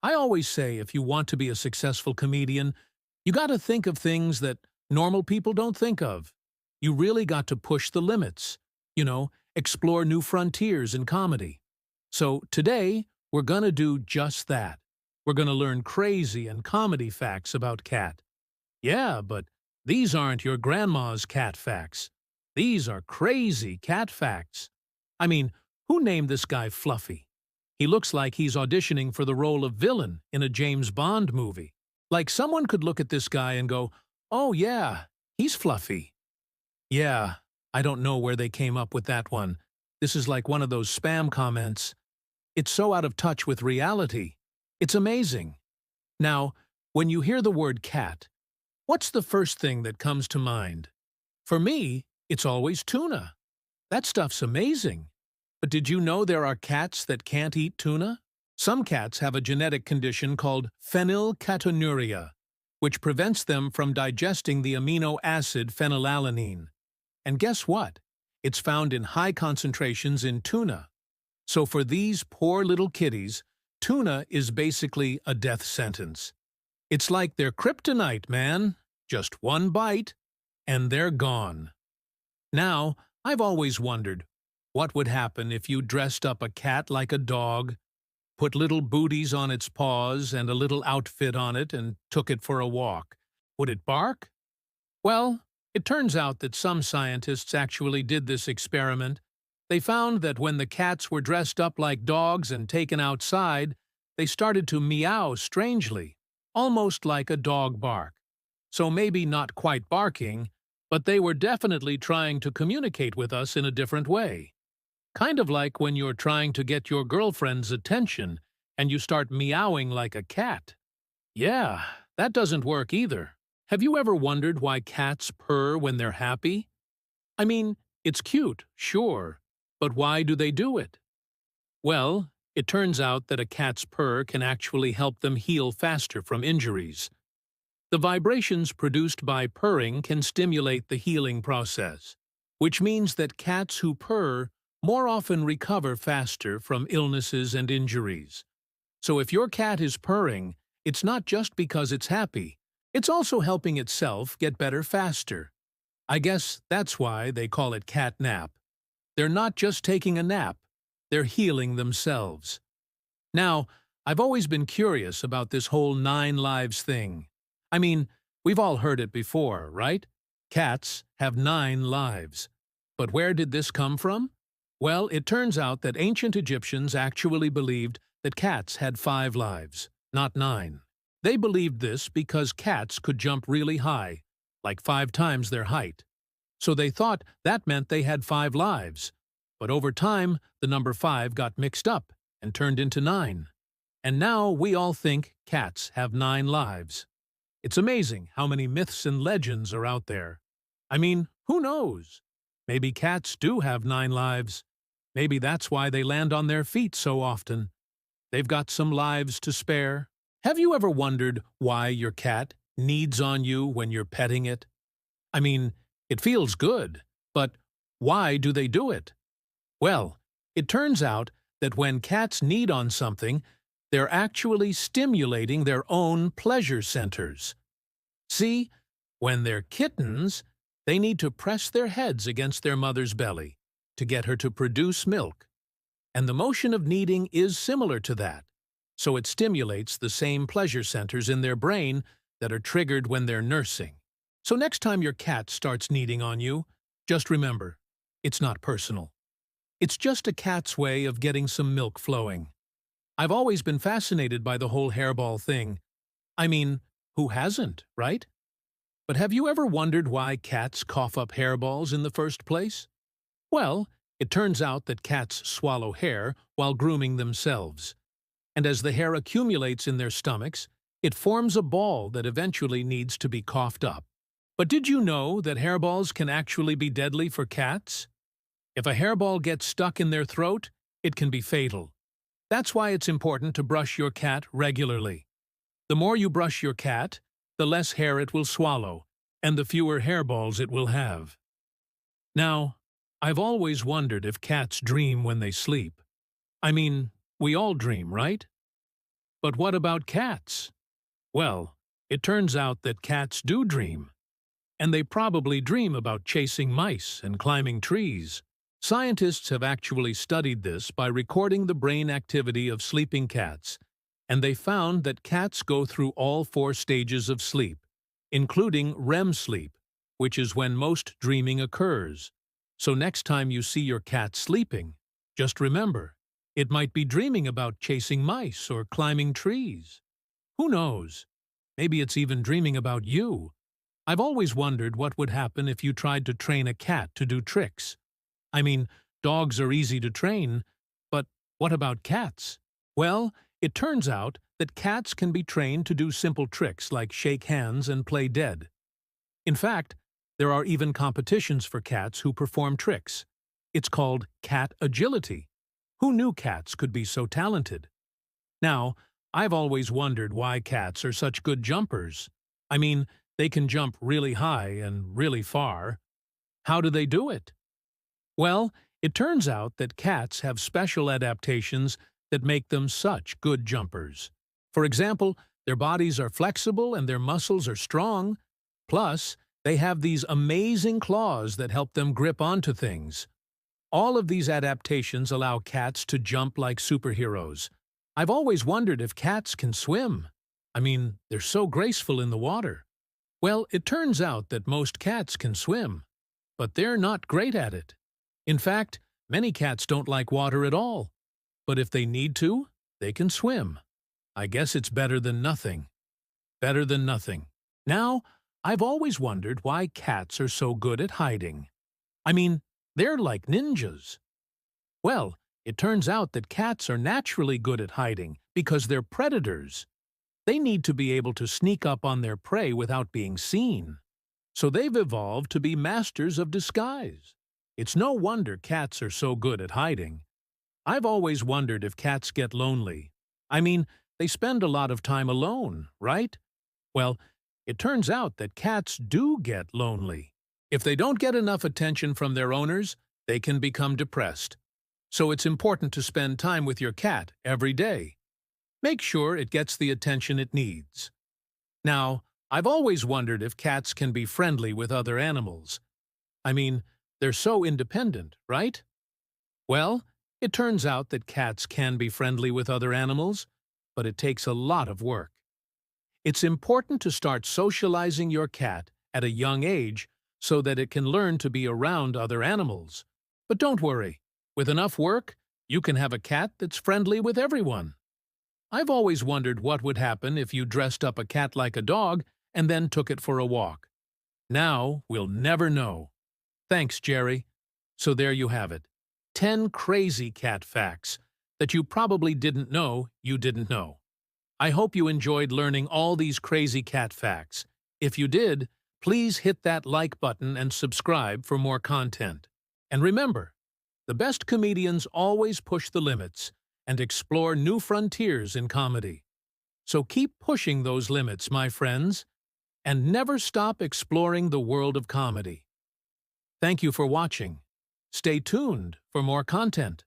I always say if you want to be a successful comedian, you got to think of things that normal people don't think of. You really got to push the limits, explore new frontiers in comedy. So today, we're going to do just that. We're going to learn crazy and comedy facts about cat. Yeah, but these aren't your grandma's cat facts. These are crazy cat facts. I mean, who named this guy Fluffy? He looks like he's auditioning for the role of villain in a James Bond movie. Like someone could look at this guy and go, "Oh yeah, he's Fluffy." Yeah, I don't know where they came up with that one. This is like one of those spam comments. It's so out of touch with reality. It's amazing. Now, when you hear the word cat, what's the first thing that comes to mind? For me, it's always tuna. That stuff's amazing. But did you know there are cats that can't eat tuna? Some cats have a genetic condition called phenylketonuria, which prevents them from digesting the amino acid phenylalanine. And guess what? It's found in high concentrations in tuna. So for these poor little kitties, tuna is basically a death sentence. It's like their kryptonite, man. Just one bite, and they're gone. Now, I've always wondered, what would happen if you dressed up a cat like a dog, put little booties on its paws and a little outfit on it and took it for a walk? Would it bark? Well, it turns out that some scientists actually did this experiment. They found that when the cats were dressed up like dogs and taken outside, they started to meow strangely, almost like a dog bark. So maybe not quite barking, but they were definitely trying to communicate with us in a different way. Kind of like when you're trying to get your girlfriend's attention and you start meowing like a cat. Yeah, that doesn't work either. Have you ever wondered why cats purr when they're happy? I mean, it's cute, sure, but why do they do it? Well, it turns out that a cat's purr can actually help them heal faster from injuries. The vibrations produced by purring can stimulate the healing process, which means that cats who purr more often recover faster from illnesses and injuries. So if your cat is purring, it's not just because it's happy, it's also helping itself get better faster. I guess that's why they call it cat nap. They're not just taking a nap, they're healing themselves. Now, I've always been curious about this whole 9 lives thing. I mean, we've all heard it before, right? Cats have 9 lives. But where did this come from? Well, it turns out that ancient Egyptians actually believed that cats had 5 lives, not 9. They believed this because cats could jump really high, like 5 times their height. So they thought that meant they had 5 lives. But over time, the number 5 got mixed up and turned into 9. And now we all think cats have 9 lives. It's amazing how many myths and legends are out there. I mean, who knows? Maybe cats do have 9 lives. Maybe that's why they land on their feet so often. They've got some lives to spare. Have you ever wondered why your cat needs on you when you're petting it? I mean, it feels good, but why do they do it? Well, it turns out that when cats need on something, they're actually stimulating their own pleasure centers. See, when they're kittens, they need to press their heads against their mother's belly to get her to produce milk. And the motion of kneading is similar to that, so it stimulates the same pleasure centers in their brain that are triggered when they're nursing. So next time your cat starts kneading on you, just remember, it's not personal. It's just a cat's way of getting some milk flowing. I've always been fascinated by the whole hairball thing. I mean, who hasn't, right? But have you ever wondered why cats cough up hairballs in the first place? Well, it turns out that cats swallow hair while grooming themselves. And as the hair accumulates in their stomachs, it forms a ball that eventually needs to be coughed up. But did you know that hairballs can actually be deadly for cats? If a hairball gets stuck in their throat, it can be fatal. That's why it's important to brush your cat regularly. The more you brush your cat, the less hair it will swallow, and the fewer hairballs it will have. Now, I've always wondered if cats dream when they sleep. I mean, we all dream, right? But what about cats? Well, it turns out that cats do dream, and they probably dream about chasing mice and climbing trees. Scientists have actually studied this by recording the brain activity of sleeping cats, and they found that cats go through all 4 stages of sleep, including REM sleep, which is when most dreaming occurs. So next time you see your cat sleeping, just remember, it might be dreaming about chasing mice or climbing trees. Who knows? Maybe it's even dreaming about you. I've always wondered what would happen if you tried to train a cat to do tricks. I mean, dogs are easy to train, but what about cats? Well, it turns out that cats can be trained to do simple tricks like shake hands and play dead. In fact, there are even competitions for cats who perform tricks. It's called cat agility. Who knew cats could be so talented? Now, I've always wondered why cats are such good jumpers. I mean, they can jump really high and really far. How do they do it? Well, it turns out that cats have special adaptations that make them such good jumpers. For example, their bodies are flexible and their muscles are strong. Plus, they have these amazing claws that help them grip onto things. All of these adaptations allow cats to jump like superheroes. I've always wondered if cats can swim. I mean, they're so graceful in the water. Well, it turns out that most cats can swim, but they're not great at it. In fact, many cats don't like water at all. But if they need to, they can swim. I guess it's better than nothing. Better than nothing. Now, I've always wondered why cats are so good at hiding. I mean, they're like ninjas. Well, it turns out that cats are naturally good at hiding because they're predators. They need to be able to sneak up on their prey without being seen. So they've evolved to be masters of disguise. It's no wonder cats are so good at hiding. I've always wondered if cats get lonely. I mean, they spend a lot of time alone, right? Well, it turns out that cats do get lonely. If they don't get enough attention from their owners, they can become depressed. So it's important to spend time with your cat every day. Make sure it gets the attention it needs. Now, I've always wondered if cats can be friendly with other animals. I mean, they're so independent, right? Well, it turns out that cats can be friendly with other animals, but it takes a lot of work. It's important to start socializing your cat at a young age so that it can learn to be around other animals. But don't worry, with enough work, you can have a cat that's friendly with everyone. I've always wondered what would happen if you dressed up a cat like a dog and then took it for a walk. Now, we'll never know. Thanks, Jerry. So there you have it. 10 crazy cat facts that you probably didn't know you didn't know. I hope you enjoyed learning all these crazy cat facts. If you did, please hit that like button and subscribe for more content. And remember, the best comedians always push the limits and explore new frontiers in comedy. So keep pushing those limits, my friends, and never stop exploring the world of comedy. Thank you for watching. Stay tuned for more content.